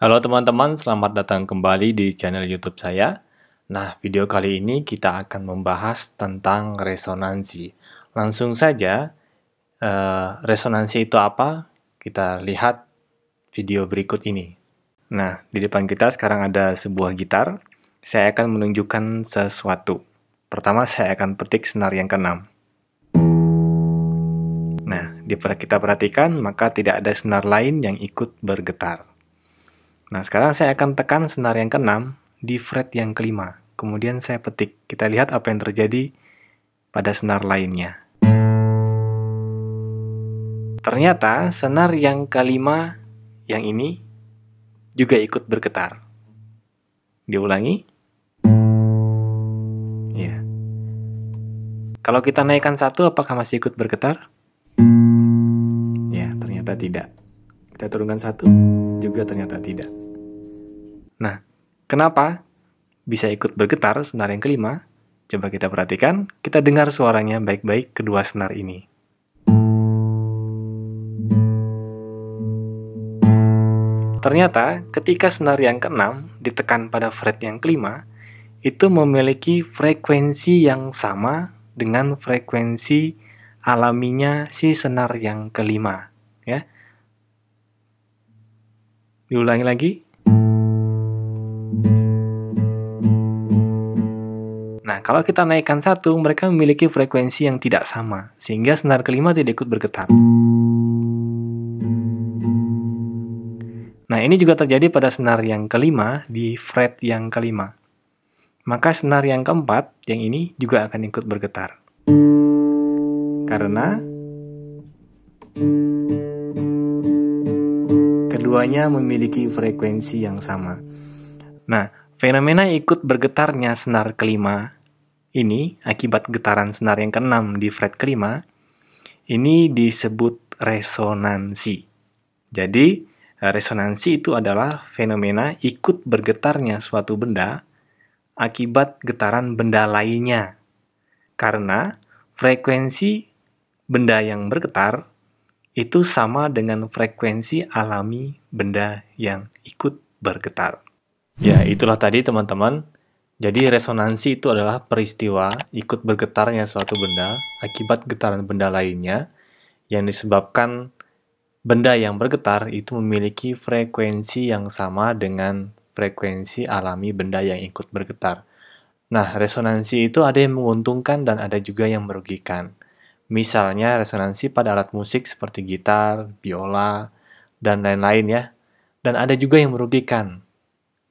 Halo teman-teman, selamat datang kembali di channel YouTube saya. Nah, video kali ini kita akan membahas tentang resonansi. Langsung saja, resonansi itu apa? Kita lihat video berikut ini. Nah, di depan kita sekarang ada sebuah gitar. Saya akan menunjukkan sesuatu. Pertama, saya akan petik senar yang keenam. Nah, kita perhatikan, maka tidak ada senar lain yang ikut bergetar. Nah, sekarang saya akan tekan senar yang keenam di fret yang kelima. Kemudian saya petik. Kita lihat apa yang terjadi pada senar lainnya. Ternyata senar yang kelima yang ini juga ikut bergetar. Diulangi. Ya. Kalau kita naikkan satu, apakah masih ikut bergetar? Ya, ternyata tidak. Kita turunkan satu, juga ternyata tidak. Nah, kenapa bisa ikut bergetar senar yang kelima? Coba kita perhatikan, kita dengar suaranya baik-baik kedua senar ini. Ternyata ketika senar yang keenam ditekan pada fret yang kelima, itu memiliki frekuensi yang sama dengan frekuensi alaminya si senar yang kelima. Ya. Diulangi lagi. Nah, kalau kita naikkan satu, mereka memiliki frekuensi yang tidak sama, sehingga senar kelima tidak ikut bergetar. Nah, ini juga terjadi pada senar yang kelima di fret yang kelima. Maka senar yang keempat, yang ini juga akan ikut bergetar. Karena keduanya memiliki frekuensi yang sama. Nah, fenomena ikut bergetarnya senar kelima ini akibat getaran senar yang keenam di fret kelima, ini disebut resonansi. Jadi, resonansi itu adalah fenomena ikut bergetarnya suatu benda akibat getaran benda lainnya. Karena frekuensi benda yang bergetar itu sama dengan frekuensi alami benda yang ikut bergetar. Ya, itulah tadi teman-teman. Jadi resonansi itu adalah peristiwa ikut bergetarnya suatu benda akibat getaran benda lainnya yang disebabkan benda yang bergetar itu memiliki frekuensi yang sama dengan frekuensi alami benda yang ikut bergetar. Nah, resonansi itu ada yang menguntungkan dan ada juga yang merugikan. Misalnya resonansi pada alat musik seperti gitar, biola, dan lain-lain ya. Dan ada juga yang merugikan.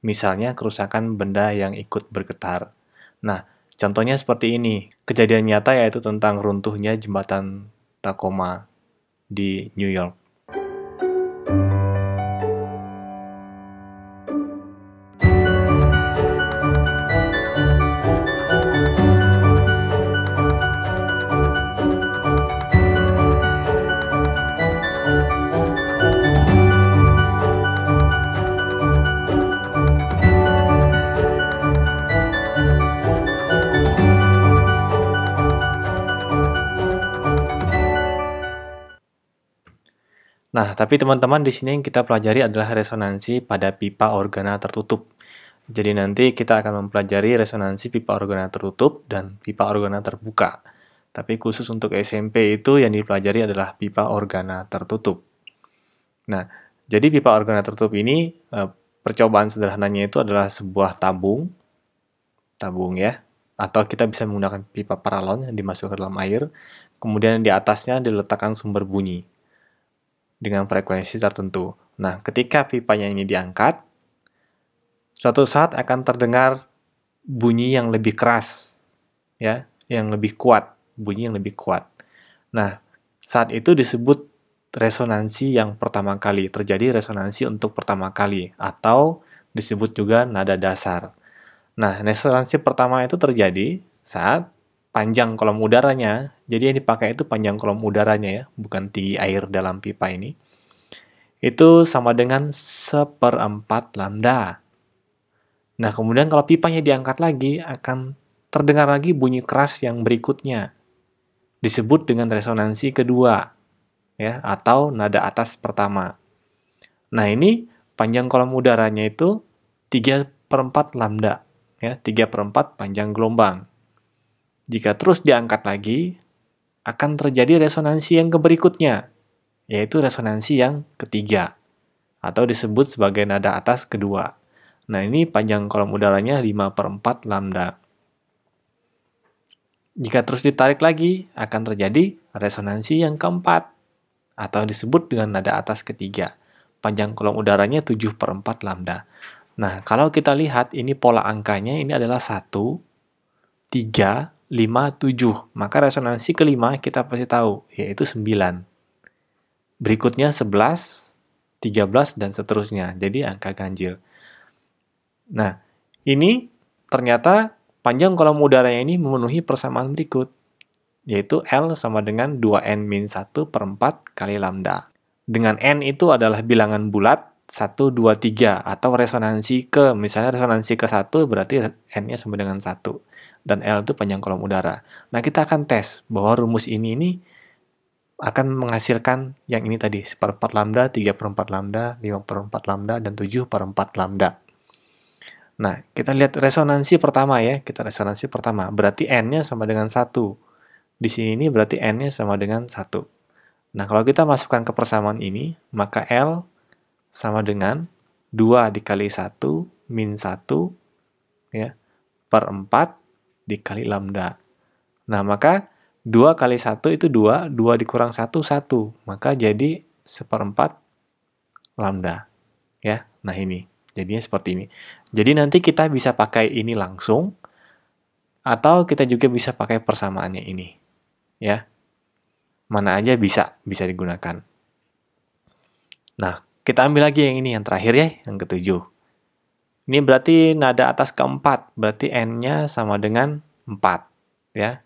Misalnya kerusakan benda yang ikut bergetar. Nah, contohnya seperti ini. Kejadian nyata yaitu tentang runtuhnya jembatan Tacoma di New York. Nah, tapi teman-teman di sini yang kita pelajari adalah resonansi pada pipa organa tertutup. Jadi nanti kita akan mempelajari resonansi pipa organa tertutup dan pipa organa terbuka. Tapi khusus untuk SMP itu yang dipelajari adalah pipa organa tertutup. Nah, jadi pipa organa tertutup ini percobaan sederhananya itu adalah sebuah tabung ya, atau kita bisa menggunakan pipa paralon yang dimasukkan ke dalam air, kemudian di atasnya diletakkan sumber bunyi dengan frekuensi tertentu. Nah, ketika pipanya ini diangkat, suatu saat akan terdengar bunyi yang lebih keras, ya, yang lebih kuat, bunyi yang lebih kuat. Nah, saat itu disebut resonansi yang pertama kali, terjadi resonansi untuk pertama kali, atau disebut juga nada dasar. Nah, resonansi pertama itu terjadi saat panjang kolom udaranya, jadi yang dipakai itu panjang kolom udaranya ya, bukan tinggi air dalam pipa ini. Itu sama dengan 1/4 lambda. Nah, kemudian kalau pipanya diangkat lagi, akan terdengar lagi bunyi keras yang berikutnya. Disebut dengan resonansi kedua, ya, atau nada atas pertama. Nah, ini panjang kolom udaranya itu 3/4 lambda. Ya, 3/4 panjang gelombang. Jika terus diangkat lagi, akan terjadi resonansi yang berikutnya, yaitu resonansi yang ketiga, atau disebut sebagai nada atas kedua. Nah, ini panjang kolom udaranya 5/4 lambda. Jika terus ditarik lagi, akan terjadi resonansi yang keempat, atau disebut dengan nada atas ketiga. Panjang kolom udaranya 7/4 lambda. Nah, kalau kita lihat ini pola angkanya, ini adalah 1, 3, 5, 7. Maka resonansi kelima kita pasti tahu, yaitu 9. Berikutnya 11, 13, dan seterusnya. Jadi angka ganjil. Nah, ini ternyata panjang kolom udaranya ini memenuhi persamaan berikut, yaitu L sama dengan 2n-1/4 kali lambda. Dengan n itu adalah bilangan bulat, 1, 2, 3, atau resonansi ke, misalnya resonansi ke 1 berarti n-nya sama dengan 1, dan L itu panjang kolom udara. Nah, kita akan tes bahwa rumus ini akan menghasilkan yang ini tadi, 1/4 lambda, 3/4 lambda, 5/4 lambda, dan 7/4 lambda. Nah, kita lihat resonansi pertama ya, resonansi pertama, berarti n-nya sama dengan 1. Di sini berarti n-nya sama dengan 1. Nah, kalau kita masukkan ke persamaan ini, maka L sama dengan 2 dikali 1 min 1 ya, per 4 dikali lambda. Nah, maka 2 kali 1 itu 2, 2 dikurang 1, 1. Maka jadi 1/4 lambda. Ya, nah ini. Jadinya seperti ini. Jadi nanti kita bisa pakai ini langsung, atau kita juga bisa pakai persamaannya ini. Ya, mana aja bisa digunakan. Nah, kita ambil lagi yang ini, yang terakhir ya, yang ketujuh. Ini berarti nada atas keempat, berarti n-nya sama dengan 4. Ya,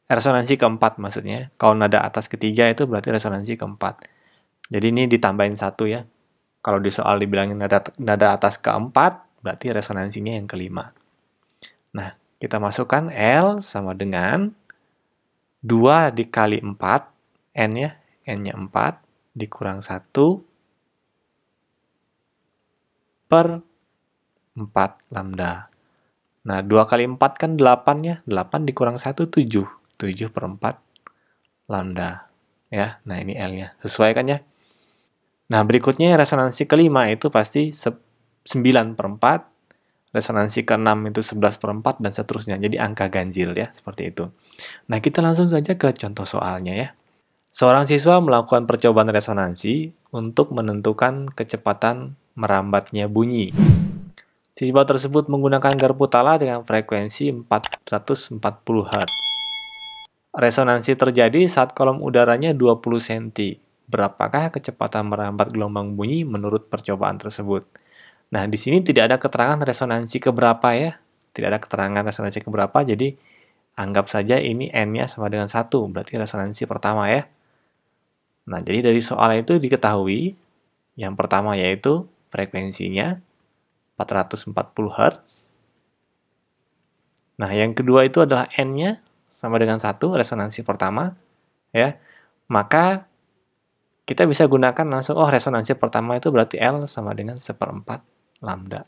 resonansi keempat maksudnya. Kalau nada atas ketiga itu berarti resonansi keempat. Jadi ini ditambahin 1 ya. Kalau di soal dibilangin nada atas keempat, berarti resonansinya yang kelima. Nah, kita masukkan L sama dengan 2 dikali 4, N ya, N-nya 4, dikurang 1 per 4 lambda. Nah, 2 kali 4 kan 8 ya, 8 dikurang 1, 7. 7/4 lambda. Ya, nah ini L-nya. Sesuai kan ya? Nah, berikutnya resonansi kelima itu pasti 9/4, resonansi ke-6 itu 11/4, dan seterusnya. Jadi angka ganjil ya, seperti itu. Nah, kita langsung saja ke contoh soalnya ya. Seorang siswa melakukan percobaan resonansi untuk menentukan kecepatan merambatnya bunyi. Siswa tersebut menggunakan garpu tala dengan frekuensi 440 Hz. Resonansi terjadi saat kolom udaranya 20 cm. Berapakah kecepatan merambat gelombang bunyi menurut percobaan tersebut? Nah, di sini tidak ada keterangan resonansi keberapa ya. Tidak ada keterangan resonansi keberapa, jadi anggap saja ini n-nya sama dengan 1, berarti resonansi pertama ya. Nah, jadi dari soal itu diketahui, yang pertama yaitu frekuensinya 440 Hz. Nah, yang kedua itu adalah n-nya sama dengan 1, resonansi pertama. Ya, maka kita bisa gunakan langsung, oh resonansi pertama itu berarti L sama dengan 1/4 lambda.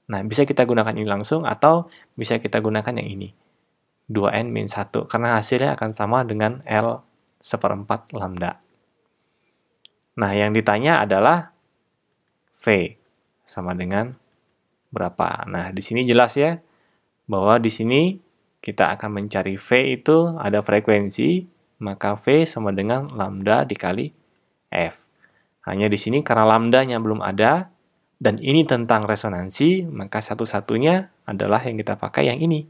Nah, bisa kita gunakan ini langsung, atau bisa kita gunakan yang ini, 2n-1, karena hasilnya akan sama dengan L 1/4 lambda. Nah, yang ditanya adalah V sama dengan berapa. Nah, di sini jelas ya, bahwa di sini kita akan mencari V itu ada frekuensi, maka V sama dengan lambda dikali F. Hanya di sini karena lambdanya belum ada, dan ini tentang resonansi, maka satu-satunya adalah yang kita pakai yang ini.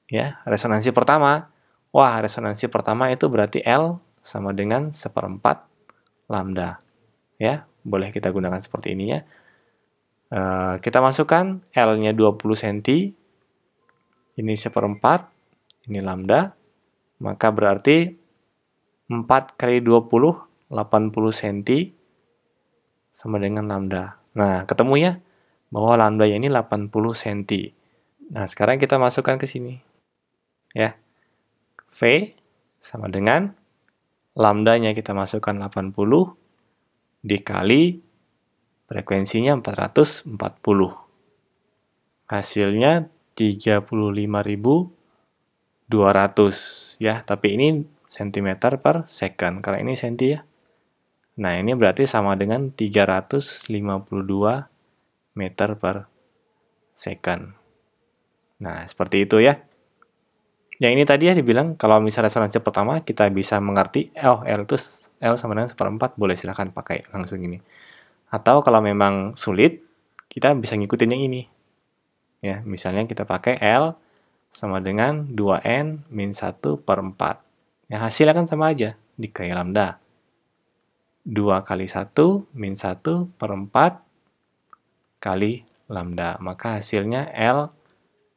Ya, resonansi pertama. Wah, resonansi pertama itu berarti L sama dengan 1/4 lambda. Ya, boleh kita gunakan seperti ini ya. Kita masukkan L-nya 20 cm, ini 1/4, ini lambda, maka berarti 4 kali 20, 80 cm, sama dengan lambda. Nah, ketemu ya, bahwa lambda ini 80 cm. Nah, sekarang kita masukkan ke sini. Ya, V sama dengan lambdanya kita masukkan 80 dikali Frekuensinya 440. Hasilnya 35.200 ya, tapi ini cm per second, karena ini senti ya. Nah, ini berarti sama dengan 352 meter per second. Nah, seperti itu ya. Yang ini tadi ya dibilang, kalau misalnya resonansi pertama, kita bisa mengerti, oh L itu L sama dengan 1/4, boleh silahkan pakai langsung ini. Atau kalau memang sulit, kita bisa ngikutin yang ini. Ya, misalnya kita pakai L sama dengan 2N min 1/4. Ya, hasilnya kan sama aja, dikali lambda. 2 kali 1 min 1/4 kali lambda. Maka hasilnya L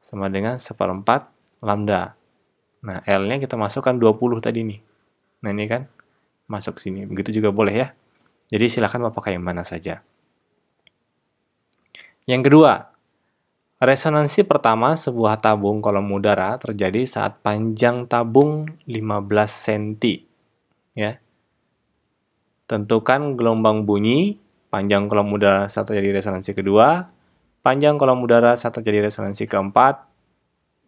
sama dengan 1/4 lambda. Nah, L-nya kita masukkan 20 tadi nih. Nah, ini kan masuk sini. Begitu juga boleh ya. Jadi silakan mau pakai yang mana saja. Yang kedua, resonansi pertama sebuah tabung kolom udara terjadi saat panjang tabung 15 cm. Ya. Tentukan gelombang bunyi, panjang kolom udara saat terjadi resonansi kedua, panjang kolom udara saat terjadi resonansi keempat,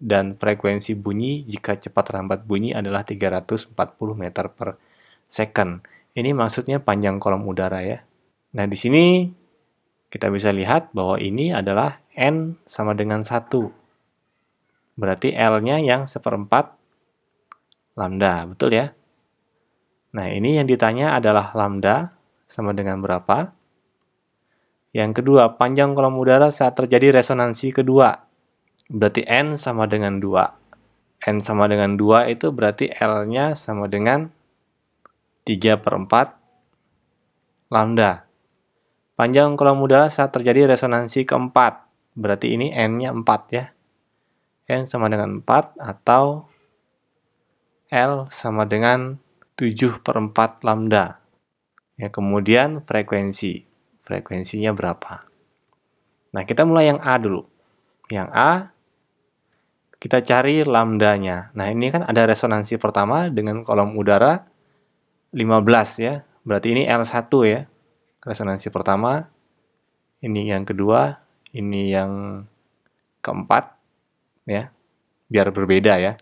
dan frekuensi bunyi jika cepat lambat bunyi adalah 340 meter per second. Ini maksudnya panjang kolom udara ya. Nah, di sini kita bisa lihat bahwa ini adalah N sama dengan 1. Berarti L-nya yang 1/4 lambda, betul ya? Nah, ini yang ditanya adalah lambda sama dengan berapa? Yang kedua, panjang kolom udara saat terjadi resonansi kedua. Berarti N sama dengan 2. N sama dengan 2 itu berarti L-nya sama dengan 3/4 lambda. Panjang kolom udara saat terjadi resonansi keempat. Berarti ini N-nya 4 ya. N sama dengan 4 atau L sama dengan 7/4 lambda. Ya, kemudian frekuensi. Frekuensinya berapa? Nah, kita mulai yang A dulu. Yang A, kita cari lambdanya. Nah, ini kan ada resonansi pertama dengan kolom udara 15 ya. Berarti ini L1 ya. Resonansi pertama. Ini yang kedua. Ini yang keempat. Ya. Biar berbeda ya.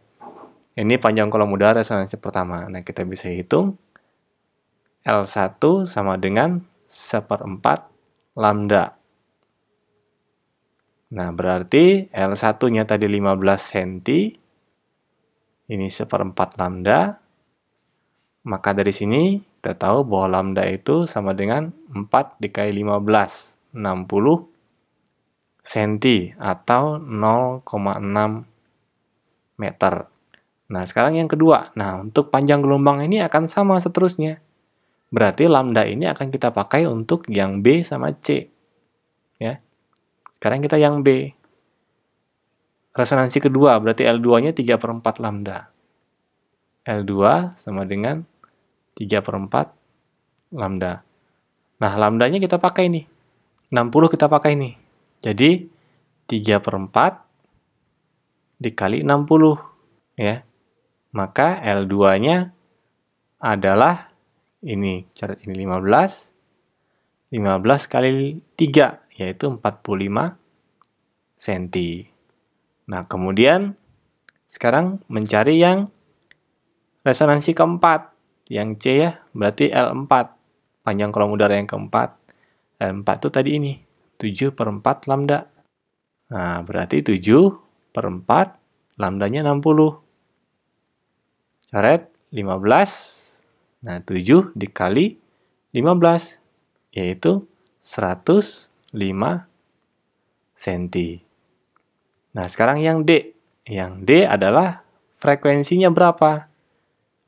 Ini panjang kolom udara resonansi pertama. Nah, kita bisa hitung. L1 sama dengan 1/4 lambda. Nah, berarti L1-nya tadi 15 cm, ini 1/4 lambda, maka dari sini kita tahu bahwa lambda itu sama dengan 4 dikali 15, 60 cm atau 0,6 meter. Nah, sekarang yang kedua. Nah, untuk panjang gelombang ini akan sama seterusnya. Berarti lambda ini akan kita pakai untuk yang B sama C. Ya. Sekarang kita yang B. Resonansi kedua, berarti L2-nya 3/4 lambda. L2 sama dengan 3/4 lambda. Nah, lambdanya kita pakai nih. 60 kita pakai nih. Jadi, 3/4 dikali 60. Ya. Maka L2-nya adalah ini, catat ini 15. 15 kali 3. Yaitu 45 cm. Nah, kemudian sekarang mencari yang resonansi keempat. Yang C ya, berarti L4. Panjang kolom udara yang keempat. L4 itu tadi ini, 7/4 lambda. Nah, berarti 7/4 lambdanya 60. Coret 15. Nah, 7 dikali 15. Yaitu 105 cm. Nah, sekarang yang D. Yang D adalah frekuensinya berapa?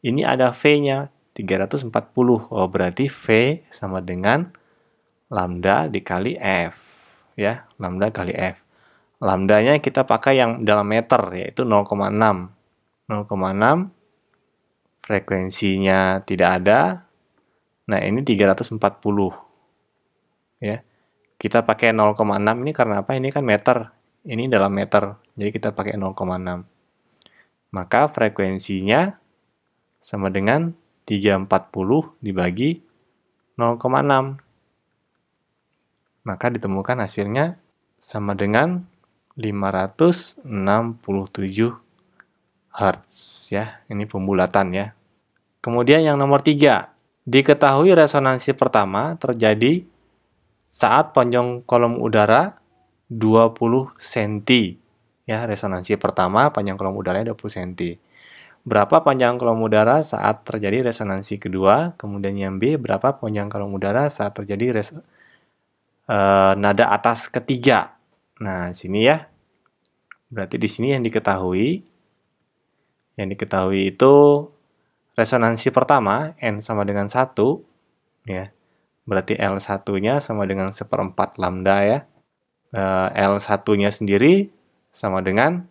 Ini ada V-nya, 340. Oh, berarti V sama dengan lambda dikali F. Ya, lambda kali F. Lambdanya kita pakai yang dalam meter, yaitu 0,6. 0,6. Frekuensinya tidak ada. Nah, ini 340. Ya. Kita pakai 0,6 ini karena apa? Ini kan meter. Ini dalam meter. Jadi kita pakai 0,6. Maka frekuensinya sama dengan 340 dibagi 0,6. Maka ditemukan hasilnya sama dengan 567 Hz ya. Ini pembulatan ya. Kemudian yang nomor 3, diketahui resonansi pertama terjadi saat panjang kolom udara 20 cm. Ya, resonansi pertama panjang kolom udaranya 20 cm. Berapa panjang kolom udara saat terjadi resonansi kedua? Kemudian yang B, berapa panjang kolom udara saat terjadi nada atas ketiga? Nah, sini ya. Berarti di sini yang diketahui itu resonansi pertama N sama dengan 1 ya. Berarti L1-nya sama dengan 1/4 lambda ya. L1-nya sendiri sama dengan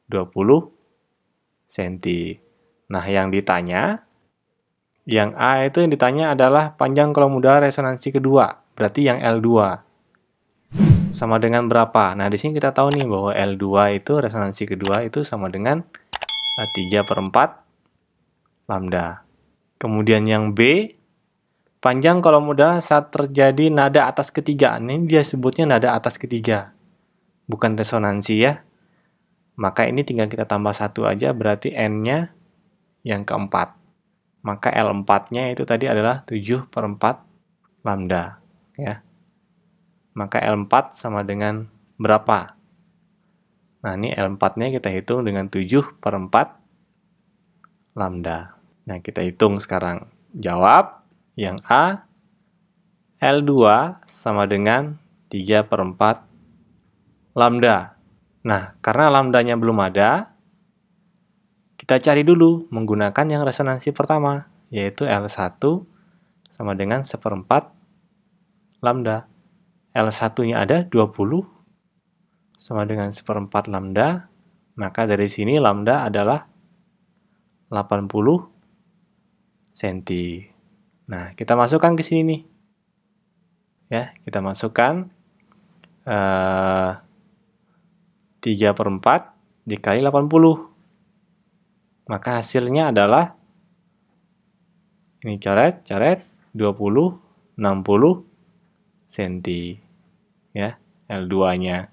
20 cm. Nah, yang A itu yang ditanya adalah panjang kolom udara resonansi kedua. Berarti yang L2 sama dengan berapa? Nah, di sini kita tahu nih bahwa L2 itu resonansi kedua itu sama dengan 3/4 lambda. Kemudian yang B, panjang kolom udara saat terjadi nada atas ketiga. Ini dia sebutnya nada atas ketiga, bukan resonansi ya. Maka ini tinggal kita tambah 1 aja, berarti N-nya yang keempat. Maka L4-nya itu tadi adalah 7/4 lambda. Ya. Maka L4 sama dengan berapa? Nah, ini L4-nya kita hitung dengan 7/4 lambda. Nah, kita hitung sekarang. Jawab yang A, L2 sama dengan 3/4 lambda. Nah, karena lambdanya belum ada, kita cari dulu menggunakan yang resonansi pertama, yaitu L1 sama dengan 1/4 lambda. L1-nya ada 20 sama dengan 1/4 lambda, maka dari sini lambda adalah 80 cm. Nah, kita masukkan ke sini nih. Ya, kita masukkan 3/4 dikali 80. Maka hasilnya adalah ini coret 20, 60 cm. Ya, L2-nya.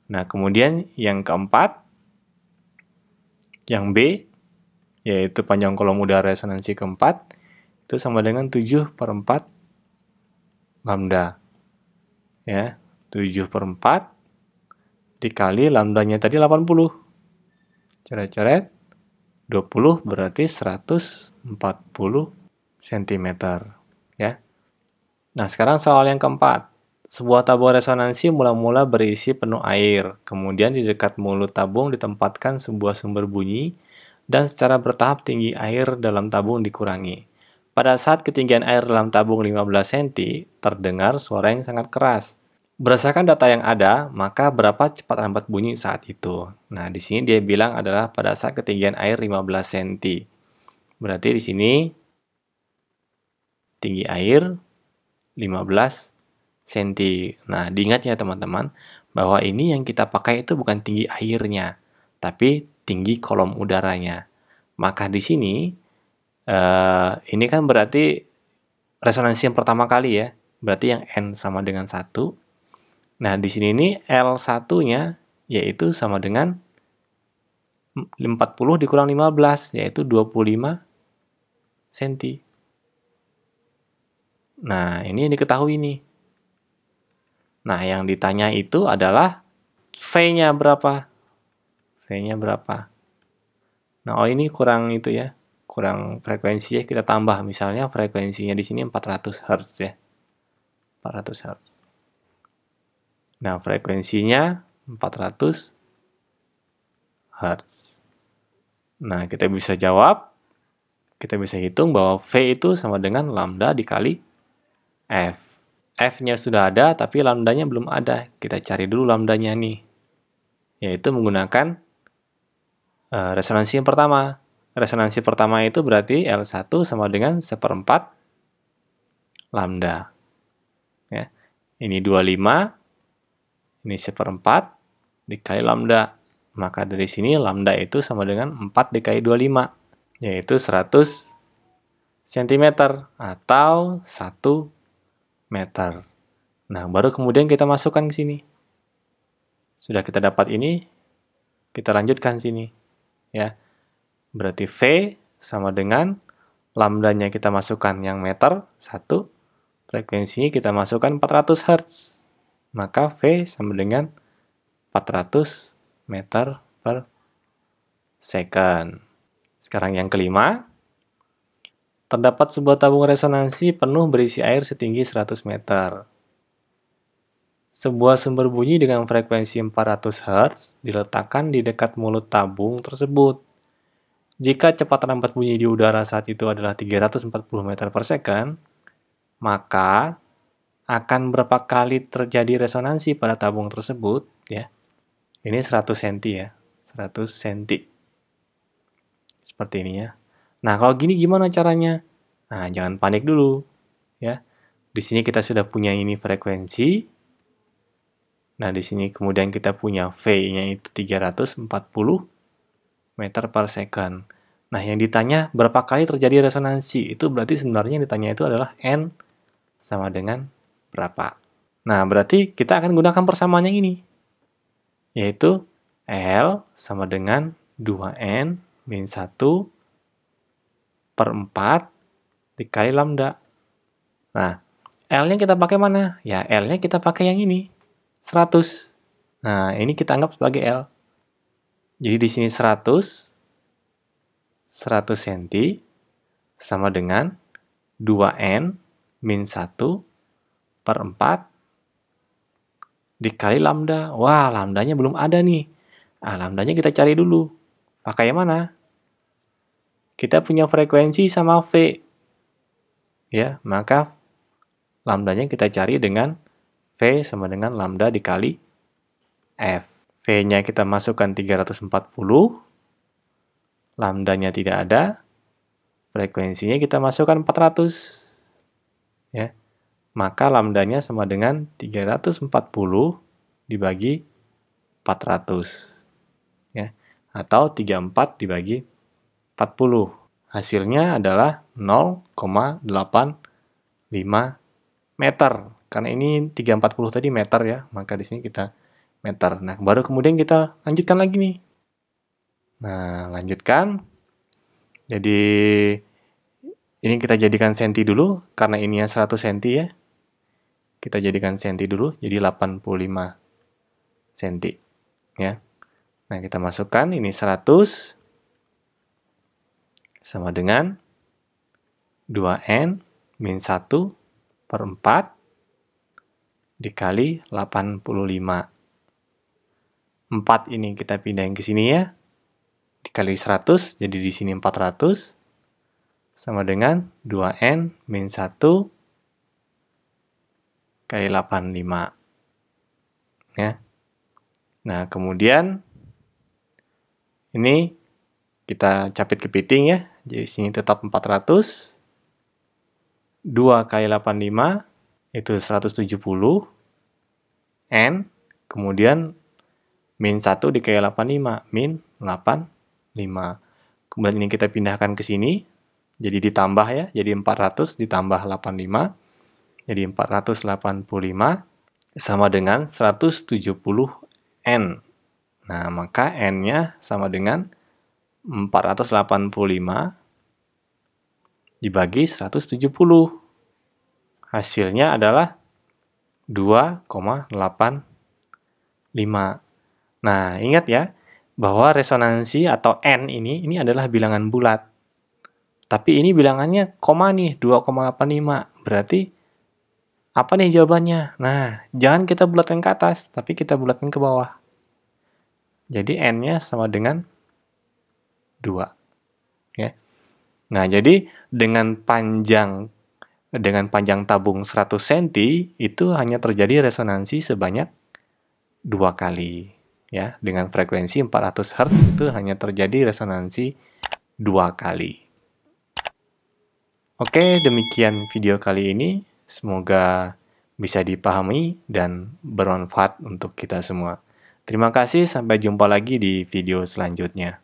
Nah, kemudian yang keempat, yang B, yaitu panjang kolom udara resonansi keempat, itu sama dengan 7/4 lambda. Ya, 7/4 dikali lambdanya tadi 80. Coret-coret, 20 berarti 140 cm. Ya. Nah, sekarang soal yang keempat. Sebuah tabung resonansi mula-mula berisi penuh air. Kemudian di dekat mulut tabung ditempatkan sebuah sumber bunyi dan secara bertahap tinggi air dalam tabung dikurangi. Pada saat ketinggian air dalam tabung 15 cm, terdengar suara yang sangat keras. Berdasarkan data yang ada, maka berapa cepat lambat bunyi saat itu? Nah, di sini dia bilang adalah pada saat ketinggian air 15 cm. Berarti di sini tinggi air 15 cm. Nah, diingat ya teman-teman, bahwa ini yang kita pakai itu bukan tinggi airnya, tapi tinggi kolom udaranya. Maka di sini, ini kan berarti resonansi yang pertama kali ya, berarti yang N sama dengan 1. Nah, di sini ini L1-nya yaitu sama dengan 40 dikurang 15, yaitu 25 cm. Nah, ini yang diketahui nih. Nah, yang ditanya itu adalah V-nya berapa? V-nya berapa? Nah, oh ini kurang itu ya, kurang frekuensi ya, kita tambah. Misalnya frekuensinya di sini 400 Hz ya. 400 Hz. Nah, frekuensinya 400 Hz. Nah, kita bisa jawab, kita bisa hitung bahwa V itu sama dengan lambda dikali F. F-nya sudah ada, tapi lambdanya belum ada. Kita cari dulu lambdanya nih. Yaitu menggunakan resonansi yang pertama. Resonansi pertama itu berarti L1 sama dengan 1/4 lambda. Ya. Ini 25, ini 1/4 dikali lambda. Maka dari sini lambda itu sama dengan 4 dikali 25, yaitu 100 cm atau 1 meter. Nah, baru kemudian kita masukkan ke sini. Sudah kita dapat ini, kita lanjutkan sini. Ya. Berarti V sama dengan lambdanya kita masukkan yang meter, 1. Frekuensinya kita masukkan 400 Hz. Maka V sama dengan 400 meter per second. Sekarang yang kelima. Terdapat sebuah tabung resonansi penuh berisi air setinggi 100 meter. Sebuah sumber bunyi dengan frekuensi 400 Hz diletakkan di dekat mulut tabung tersebut. Jika kecepatan lambat bunyi di udara saat itu adalah 340 meter per second, maka akan berapa kali terjadi resonansi pada tabung tersebut? Ya, ini 100 cm ya, 100 cm. Seperti ini ya. Nah, kalau gini gimana caranya? Nah, jangan panik dulu. Ya, di sini kita sudah punya ini frekuensi. Nah, di sini kemudian kita punya V-nya itu 340 meter per second. Nah, yang ditanya berapa kali terjadi resonansi, itu berarti sebenarnya yang ditanya itu adalah N sama dengan berapa. Nah, berarti kita akan gunakan persamaan yang ini, yaitu L sama dengan 2N min 1 per 4 dikali lambda. Nah, L-nya kita pakai mana? Ya, L-nya kita pakai yang ini. 100. Nah, ini kita anggap sebagai L. Jadi di sini 100 cm sama dengan 2N min 1 per 4 dikali lambda. Wah, lambdanya belum ada nih. Nah, lambdanya kita cari dulu. Pakai yang mana? Kita punya frekuensi sama V. Ya, maka lambdanya kita cari dengan V sama dengan lambda dikali F. V-nya kita masukkan 340, lambdanya tidak ada, frekuensinya kita masukkan 400. Ya. Maka lambdanya sama dengan 340 dibagi 400. Ya. Atau 34 dibagi 40. Hasilnya adalah 0,85 meter. Karena ini 340 tadi meter ya, maka di sini kita meter. Nah, baru kemudian kita lanjutkan lagi nih. Nah, lanjutkan. Jadi, ini kita jadikan senti dulu, karena ini 100 cm ya. Kita jadikan senti dulu, jadi 85 cm. Ya. Nah, kita masukkan, ini 100 sama dengan 2N min 1 per 4 dikali 85. 4 ini kita pindahin ke sini ya. Dikali 100, jadi di sini 400. Sama dengan 2N min 1 kali 85. Ya. Nah, kemudian ini kita capit kepiting ya. Jadi sini tetap 400. 2 kali 85 itu 170 N, kemudian min 1 dikali 85, min 85. Kemudian ini kita pindahkan ke sini, jadi ditambah ya, jadi 400 ditambah 85, jadi 485 sama dengan 170 N. Nah, maka N-nya sama dengan 485 dibagi 170. Hasilnya adalah 2,85. Nah, ingat ya, bahwa resonansi atau N ini adalah bilangan bulat. Tapi ini bilangannya koma nih, 2,85. Berarti, apa nih jawabannya? Nah, jangan kita bulatkan ke atas, tapi kita bulatkan ke bawah. Jadi, N-nya sama dengan 2. Ya. Nah, jadi dengan panjang tabung 100 cm itu hanya terjadi resonansi sebanyak 2 kali. Ya, dengan frekuensi 400 Hz itu hanya terjadi resonansi 2 kali. Oke, demikian video kali ini. Semoga bisa dipahami dan bermanfaat untuk kita semua. Terima kasih, sampai jumpa lagi di video selanjutnya.